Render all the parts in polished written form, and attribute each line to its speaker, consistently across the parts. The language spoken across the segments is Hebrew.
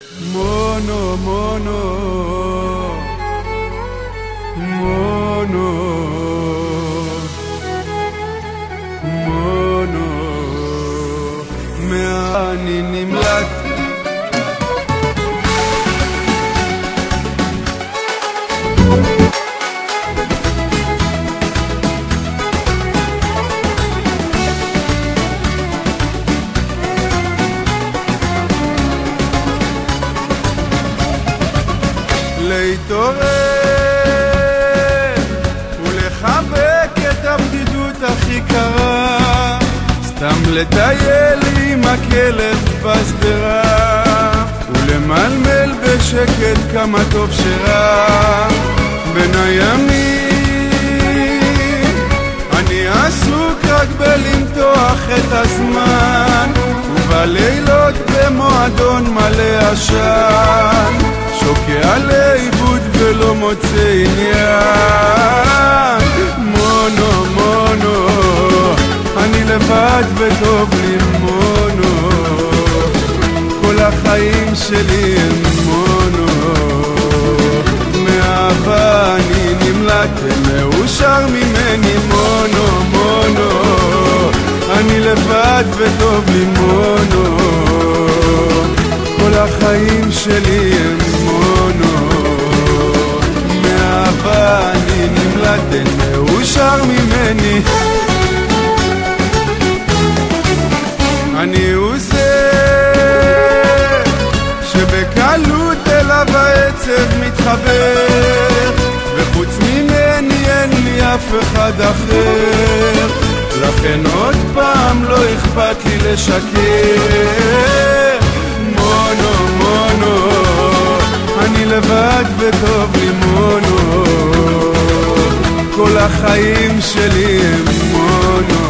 Speaker 1: Mono, mono, mono, mono, מאני נמלט להתעורר ולחבק את הבדידות הכי קרה, סתם לטייל עם הכלב בסדרה ולמלמל בשקט כמה טוב שרע. בין הימים אני עסוק רק בלמתוח את הזמן, ובלילות במועדון מלא עשן שוקע לאיבוד ולא מוצא עניין. מונו, מונו, אני לבד וטוב לי מונו, כל החיים שלי הם מונו, מאהבה אני נמלט ומאושר ממני. מונו, מונו, אני לבד וטוב לי מונו, כל החיים שלי הם מונו, מאהבה אני נמלט ומאושר ממני. אני הוא זה שבקלות אליו העצב מתחבר, וחוץ ממני אין לי אף אחד אחר, לכן עוד פעם לא אכפת לי לשקר. מונו, מונו, אני לבד וטוב לי מונו, כל החיים שלי הם מונו,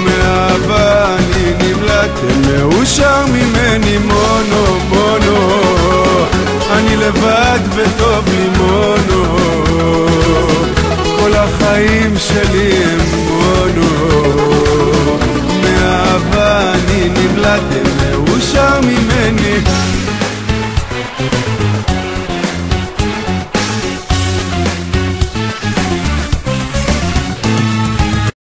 Speaker 1: מאהבה אני נמלט ומאושר ממני. מונו, מונו, אני לבד וטוב לי מונו, כל החיים שלי הם